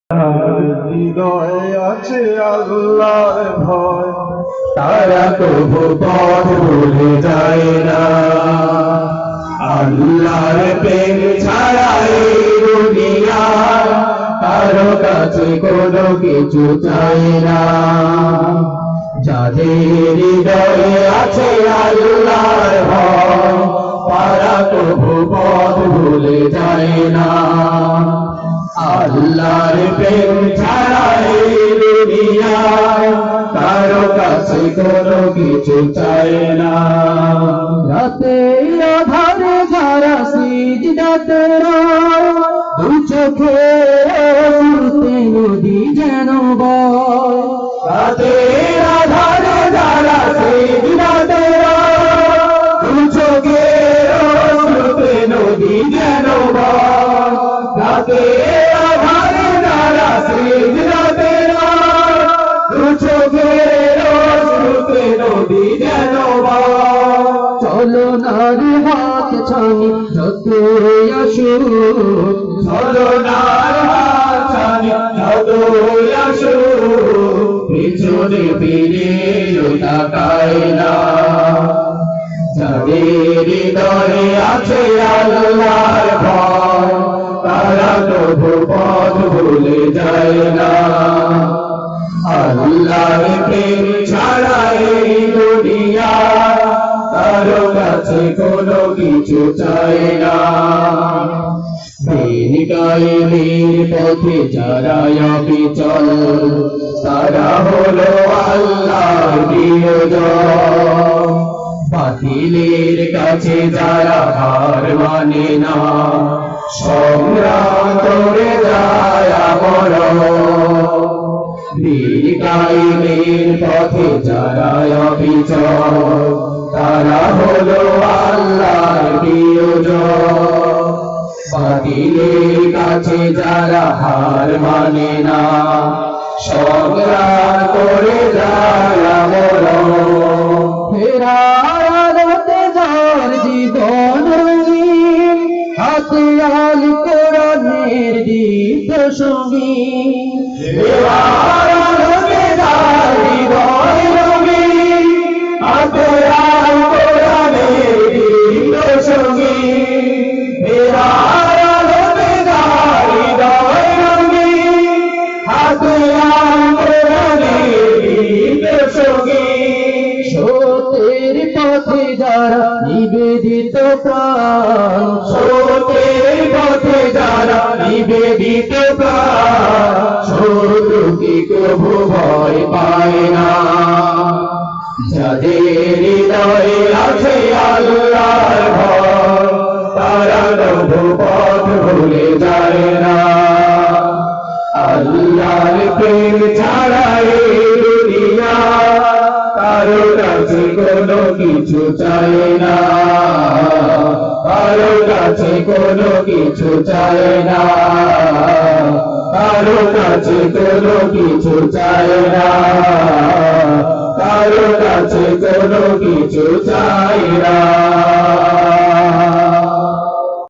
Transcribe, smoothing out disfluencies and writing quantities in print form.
হৃদয়ে আছে আল্লাহর ভয়, তারা কবু পথ ভুলে যায় না। আল্লাহর প্রেম ছাড়া এই দুনিয়ায় কারো কাছে কোনো কিছু চায় না। যাদের হৃদয়ে আছে আল্লাহর ভয়, তারা কবু পথ ভুলে যায় না। আল্লাহর প্রেম ছাড়া এই দুনিয়ায় কারো কাছে কোনো কিছু চায় না। রাতে আধারে যারা সিজদাতে রয়, দু চোখে অশ্রুতে নদী যেন বয়। রাতে আধারে যারা সিজদাতে রয়, দু চোখে অশ্রুতে নদী যেন বয়। রাতে আধারে যারা সিজদাতে রয়, দু চোখে অশ্রুতে নদী যেন বয়। চলো নারে হাত ছানি যতই আসুক, চলো নারে হাত ছানি যতই আসুক, পিছনে ফিরে তাকায় না। যাদের হৃদয়ে আছে আল্লাহর ভয়, তারা তবু পথ ভুলে যায় না। আল্লাহর প্রেম ছাড়া এই দুনিয়ায় কারো কাছে কোনো কিছু চায় না। দিন কায়েমের পথে যারা অবিচল, তারা হলো আল্লাহর প্রিয়জন। বাতিলের কাছে যারা হার মানে না, সংগ্রাম করে যায় আমরণ। দিন কায়েমের পথে যারা অবিচল, তারা হলো আল্লাহর প্রিয়জন। বাতিলের কাছে যারা হার মানে না, সংগ্রাম করে যায় আমরণ। ফেরার আলোতে যার জীবন রঙিন, হাতে আল কোরআনের দীপ্ত সঙ্গীন। ফেরার আলোতে যার জীবন রঙিন, হাতে আল কোরআনের দীপ্ত সঙ্গীন। ফেরার আলোতে যার হৃদয় রঙিন, হাতে আল কোরআনের দীপ্ত সঙ্গীন। সত্যের পথে যারা নিবেদিত প্রাণ, সত্যের পথে যারা নিবেদিত প্রাণ, শত্রুকে কবু ভয় পায় না। যাদের হৃদয়ে আছে আল্লাহর ভয়, তারা কবু পথ ভুলে যায় না। আল্লাহর প্রেম ছাড়া এই দুনিয়ায় কারো কাছে কোনো কিছু চায় না। কারো কাছে কোনো কিছু চায় না। কারো কাছে কোনো কিছু চায় না। কারো কাছে কোনো কিছু চায় না।